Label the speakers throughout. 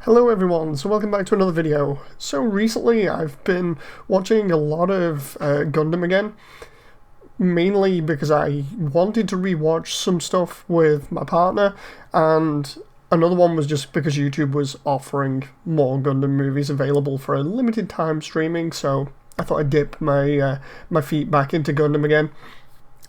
Speaker 1: Hello everyone, so welcome back to another video. So recently I've been watching a lot of Gundam again, mainly because I wanted to rewatch some stuff with my partner, and another one was just because YouTube was offering more Gundam movies available for a limited time streaming, so I thought I'd dip my feet back into Gundam again.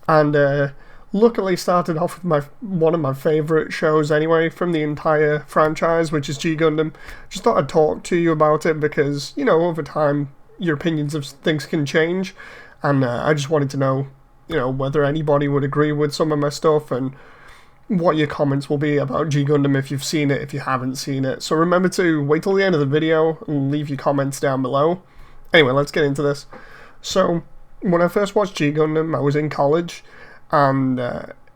Speaker 1: And luckily started off with one of my favourite shows anyway from the entire franchise, which is G Gundam. Just thought I'd talk to you about it because, you know, over time your opinions of things can change, and I just wanted to know, you know, whether anybody would agree with some of my stuff and what your comments will be about G Gundam if you've seen it, if you haven't seen it. So remember to wait till the end of the video and leave your comments down below. Anyway, let's get into this. So when I first watched G Gundam, I was in college, and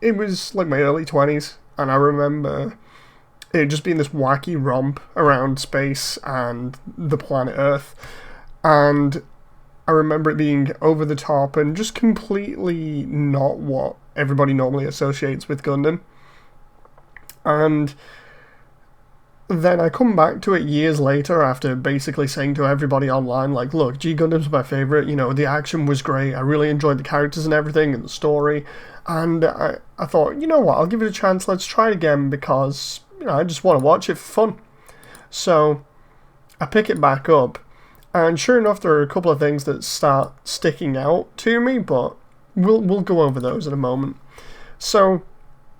Speaker 1: it was like my early 20s, and I remember it just being this wacky romp around space and the planet Earth, and I remember it being over the top and just completely not what everybody normally associates with Gundam. And then I come back to it years later after basically saying to everybody online, like, look, G Gundam's my favourite, you know, the action was great, I really enjoyed the characters and everything, and the story, and I thought, you know what, I'll give it a chance, let's try it again, because, you know, I just want to watch it for fun. So, I pick it back up, and sure enough, there are a couple of things that start sticking out to me, but we'll go over those in a moment. So,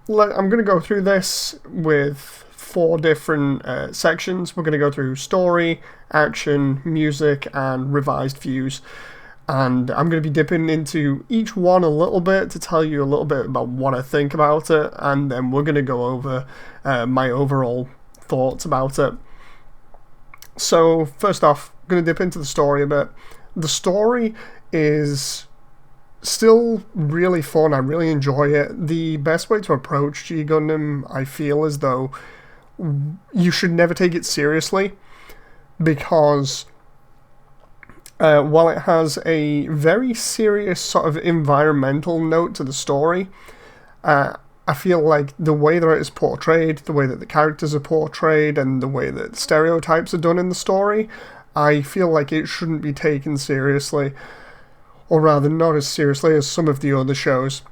Speaker 1: I'm going to go through this with 4 different sections. We're going to go through story, action, music, and revised views. And I'm going to be dipping into each one a little bit to tell you a little bit about what I think about it, and then we're going to go over my overall thoughts about it. So first off, I'm going to dip into the story a bit. The story is still really fun. I really enjoy it. The best way to approach G Gundam, I feel, is though you should never take it seriously, because while it has a very serious sort of environmental note to the story, I feel like the way that it is portrayed, the way that the characters are portrayed, and the way that stereotypes are done in the story, I feel like it shouldn't be taken seriously, or rather not as seriously as some of the other shows.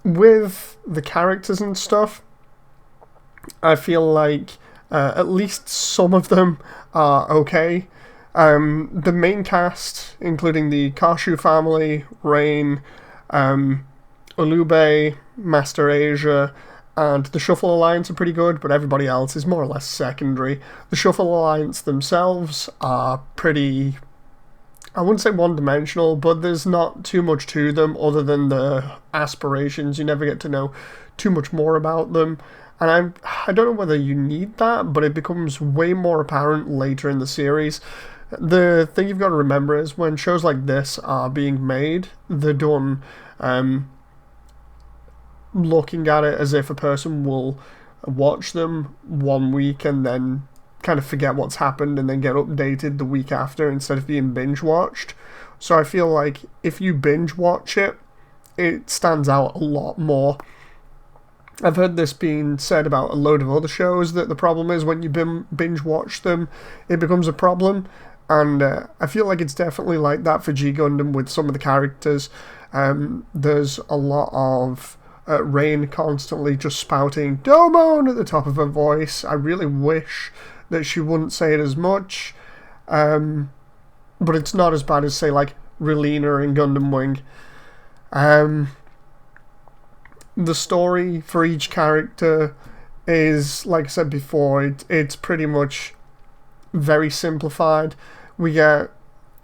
Speaker 1: With the characters and stuff, I feel like at least some of them are okay. The main cast, including the Karshu family, Rain, Ulube, Master Asia, and the Shuffle Alliance are pretty good, but everybody else is more or less secondary. The Shuffle Alliance themselves are pretty, I wouldn't say one-dimensional, but there's not too much to them other than the aspirations. You never get to know too much more about them. And I don't know whether you need that, but it becomes way more apparent later in the series. The thing you've got to remember is when shows like this are being made, they're done looking at it as if a person will watch them one week and then kind of forget what's happened and then get updated the week after instead of being binge watched. So I feel like if you binge watch it, it stands out a lot more. I've heard this being said about a load of other shows, that the problem is when you binge watch them, it becomes a problem, and I feel like it's definitely like that for G Gundam with some of the characters. There's a lot of Rain constantly just spouting Domon at the top of her voice. I really wish that she wouldn't say it as much, but it's not as bad as, say, like Relina in Gundam Wing. The story for each character is, like I said before, it's pretty much very simplified. We get,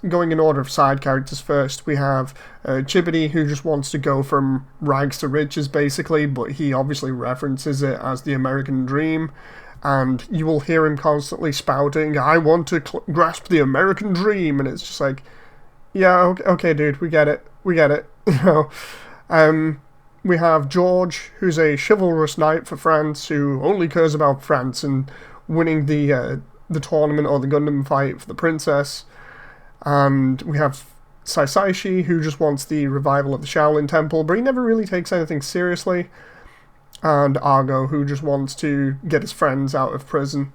Speaker 1: going in order of side characters first, we have Chibity, who just wants to go from rags to riches, basically, but he obviously references it as the American dream, and you will hear him constantly spouting, I want to grasp the American dream, and it's just like, yeah, okay dude, we get it, you know. We have George, who's a chivalrous knight for France, who only cares about France and winning the tournament or the Gundam fight for the princess. And we have Saisaishi, who just wants the revival of the Shaolin Temple, but he never really takes anything seriously. and Argo, who just wants to get his friends out of prison.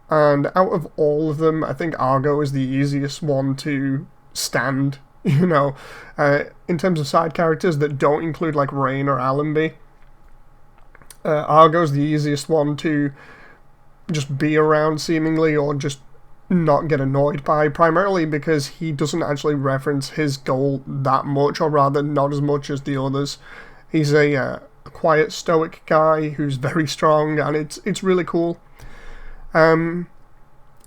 Speaker 1: And out of all of them, I think Argo is the easiest one to stand, you know, in terms of side characters that don't include like Rain or Allenby. Argo's the easiest one to just be around, seemingly, or just not get annoyed by, primarily because he doesn't actually reference his goal that much, or rather, not as much as the others. He's a quiet, stoic guy who's very strong, and it's really cool. Now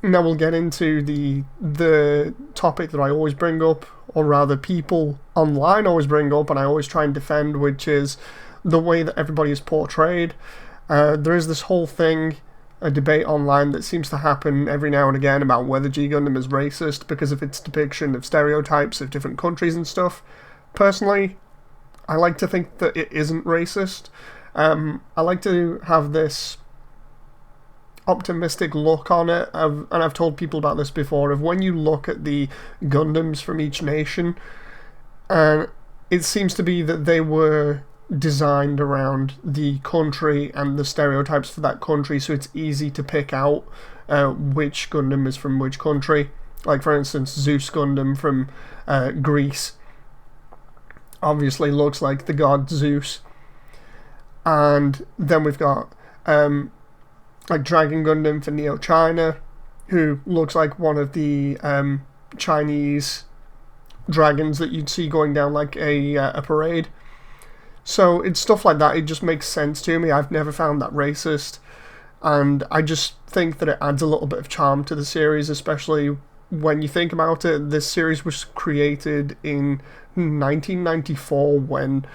Speaker 1: we'll get into the topic that I always bring up, or rather people online always bring up, and I always try and defend, which is the way that everybody is portrayed. There is this whole thing, a debate online that seems to happen every now and again about whether G Gundam is racist because of its depiction of stereotypes of different countries and stuff. Personally, I like to think that it isn't racist. I like to have this optimistic look on it, and I've told people about this before, of when you look at the Gundams from each nation, and it seems to be that they were designed around the country and the stereotypes for that country, so it's easy to pick out which Gundam is from which country. Like, for instance, Zeus Gundam from Greece obviously looks like the god Zeus. And then we've got like Dragon Gundam for Neo China, who looks like one of the Chinese dragons that you'd see going down like a parade. So it's stuff like that. It just makes sense to me. I've never found that racist, and I just think that it adds a little bit of charm to the series, especially when you think about it. This series was created in 1994 when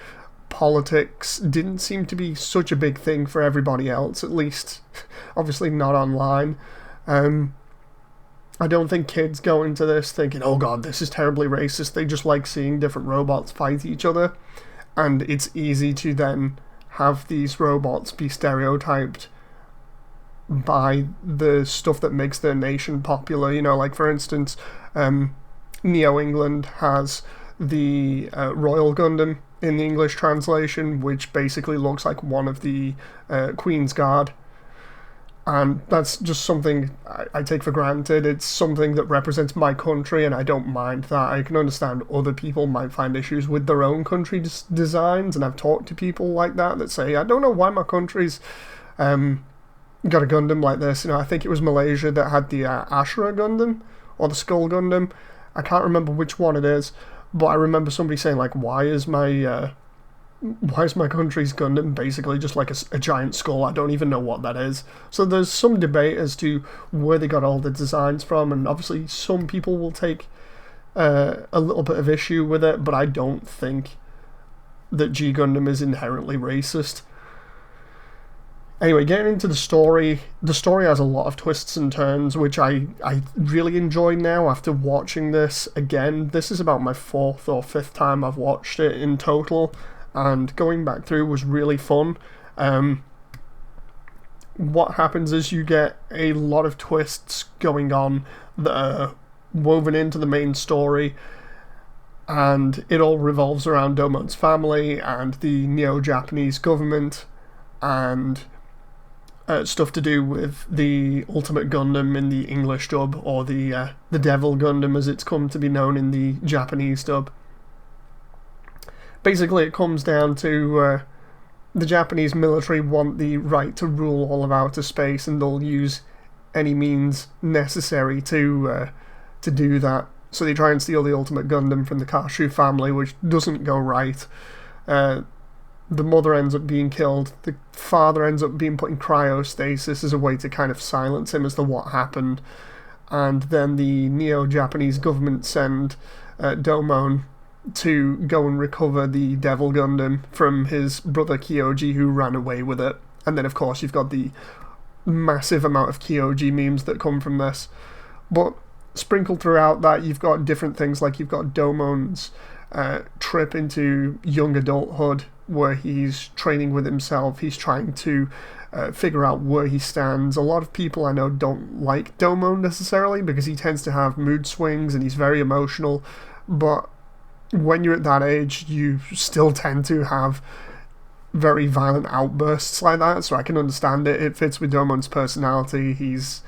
Speaker 1: politics didn't seem to be such a big thing for everybody else, at least obviously not online. I don't think kids go into this thinking, oh god, this is terribly racist. They just like seeing different robots fight each other, and it's easy to then have these robots be stereotyped by the stuff that makes their nation popular. You know, like for instance, Neo England has the Royal Gundam in the English translation, which basically looks like one of the Queen's Guard. And that's just something I take for granted. It's something that represents my country, and I don't mind that. I can understand other people might find issues with their own country designs, and I've talked to people like that say, I don't know why my country's got a Gundam like this. You know, I think it was Malaysia that had the Ashura Gundam, or the Skull Gundam. I can't remember which one it is, but I remember somebody saying, like, why is my country's Gundam basically just like a giant skull? I don't even know what that is. So there's some debate as to where they got all the designs from, and obviously some people will take a little bit of issue with it, but I don't think that G Gundam is inherently racist. Anyway, getting into the story has a lot of twists and turns, which I really enjoy now after watching this again. This is about my 4th or 5th time I've watched it in total, and going back through was really fun. What happens is you get a lot of twists going on that are woven into the main story, and it all revolves around Domon's family and the Neo-Japanese government, and stuff to do with the Ultimate Gundam in the English dub, or the Devil Gundam as it's come to be known in the Japanese dub. Basically, it comes down to the Japanese military want the right to rule all of outer space, and they'll use any means necessary to do that. So they try and steal the Ultimate Gundam from the Kashu family, which doesn't go right. The mother ends up being killed. The father ends up being put in cryostasis as a way to kind of silence him as to what happened. And then the Neo-Japanese government send Domon to go and recover the Devil Gundam from his brother Kyoji, who ran away with it. And then, of course, you've got the massive amount of Kyoji memes that come from this. But sprinkled throughout that, you've got different things, like you've got Domon's trip into young adulthood, where he's training with himself. He's trying to figure out where he stands. A lot of people I know don't like Domon necessarily because he tends to have mood swings and he's very emotional, but when you're at that age, you still tend to have very violent outbursts like that, so I can understand it. It fits with Domon's personality. He's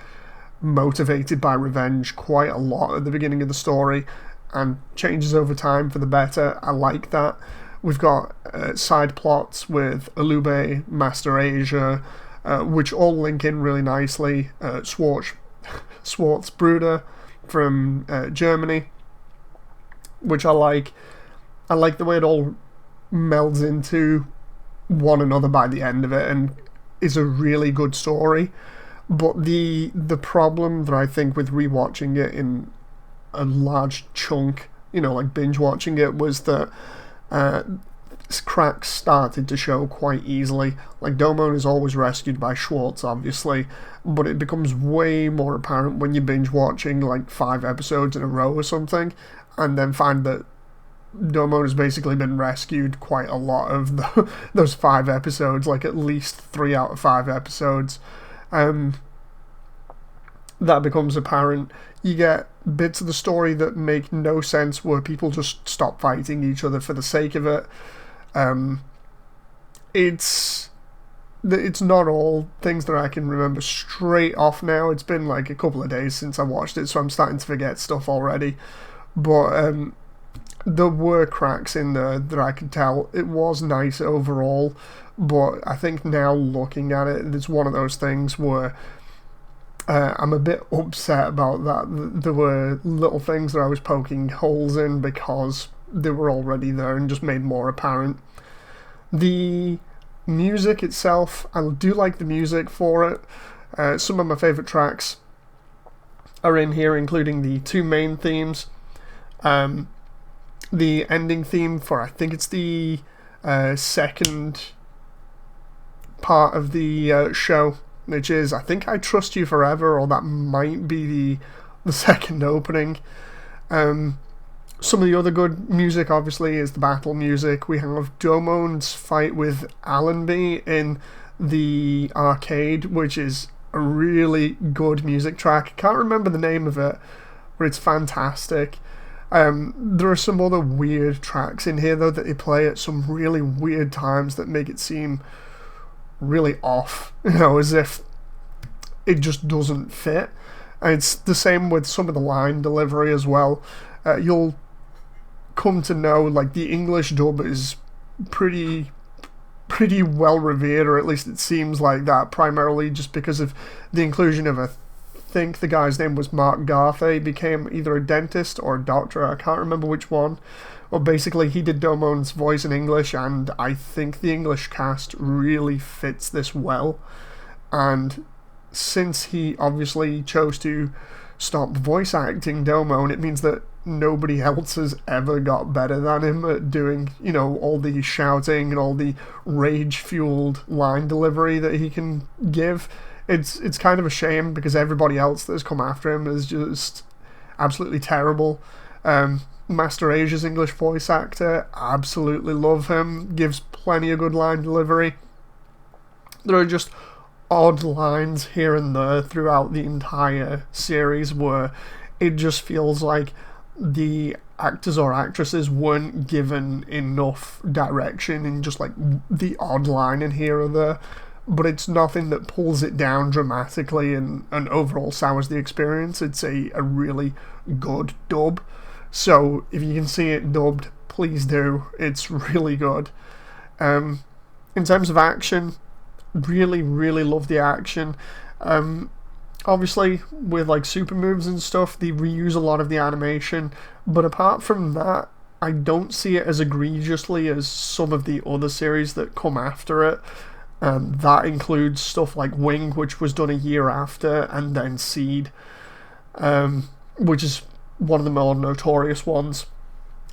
Speaker 1: motivated by revenge quite a lot at the beginning of the story and changes over time for the better. I like that. We've got side plots with Alube, Master Asia, which all link in really nicely. Schwarzbruder from Germany, which I like. I like the way it all melds into one another by the end of it and is a really good story. But the problem that I think with rewatching it in a large chunk, like binge watching it, was that cracks started to show quite easily. Like, Domon is always rescued by Schwartz, obviously, but it becomes way more apparent when you're binge watching like 5 episodes in a row or something, and then find that Domon has basically been rescued quite a lot of those 5 episodes, like at least 3 out of 5 episodes. That becomes apparent. You get bits of the story that make no sense, where people just stop fighting each other for the sake of it. It's not all things that I can remember straight off now. It's been like a couple of days since I watched it, so I'm starting to forget stuff already. But there were cracks in there that I could tell. It was nice overall, but I think now looking at it, it's one of those things where I'm a bit upset about that. There were little things that I was poking holes in because they were already there and just made more apparent. The music itself, I do like the music for it. Some of my favourite tracks are in here, including the 2 main themes. The ending theme for, I think it's the second part of the show, which is, I think, I Trust You Forever, or that might be the second opening. Some of the other good music, obviously, is the battle music. We have Domon's fight with Allenby in the arcade, which is a really good music track. Can't remember the name of it, but it's fantastic. There are some other weird tracks in here, though, that they play at some really weird times that make it seem really off, as if it just doesn't fit. And it's the same with some of the line delivery as well. You'll come to know, like, the English dub is pretty well revered, or at least it seems like that, primarily just because of the inclusion of, I think the guy's name was Mark Garthay. He became either a dentist or a doctor, I can't remember which one. Well, basically, he did Domon's voice in English, and I think the English cast really fits this well. And since he obviously chose to stop voice acting Domon, it means that nobody else has ever got better than him at doing, all the shouting and all the rage-fueled line delivery that he can give. It's kind of a shame, because everybody else that's come after him is just absolutely terrible. Master Asia's English voice actor, absolutely love him, gives plenty of good line delivery. There are just odd lines here and there throughout the entire series where it just feels like the actors or actresses weren't given enough direction in just like the odd line in here or there. But it's nothing that pulls it down dramatically and overall sours the experience. It's a really good dub. So if you can see it dubbed, please do. It's really good. In terms of action, really, really love the action. Obviously, with like super moves and stuff, they reuse a lot of the animation. But apart from that, I don't see it as egregiously as some of the other series that come after it. That includes stuff like Wing, which was done a year after, and then Seed, which is one of the more notorious ones,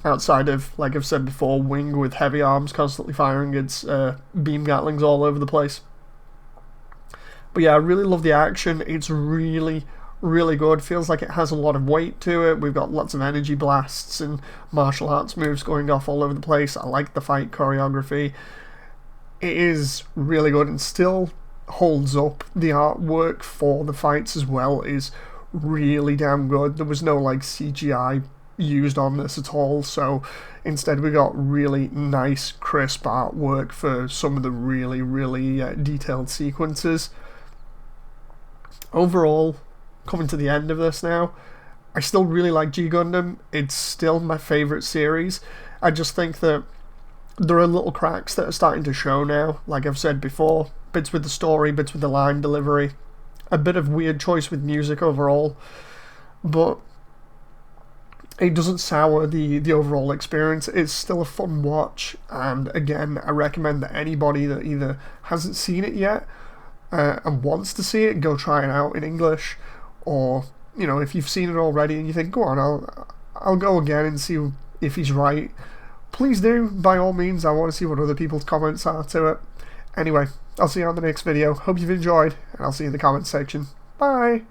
Speaker 1: outside of, like I've said before, Wing with heavy arms constantly firing its beam gatlings all over the place. But yeah, I really love the action. It's really, really good. Feels like it has a lot of weight to it. We've got lots of energy blasts and martial arts moves going off all over the place. I like the fight choreography. It is really good and still holds up. The artwork for the fights as well is really damn good. There was no like CGI used on this at all, so instead we got really nice crisp artwork for some of the really detailed sequences. Overall, coming to the end of this now, I still really like G Gundam. It's still my favourite series. I just think that there are little cracks that are starting to show now, like I've said before. Bits with the story, bits with the line delivery, a bit of weird choice with music overall, but it doesn't sour the overall experience. It's still a fun watch, and again, I recommend that anybody that either hasn't seen it yet and wants to see it, go try it out in English, or, you know, if you've seen it already and you think, go on, I'll go again and see if he's right, please do, by all means. I want to see what other people's comments are to it. Anyway, I'll see you on the next video. Hope you've enjoyed, and I'll see you in the comments section. Bye!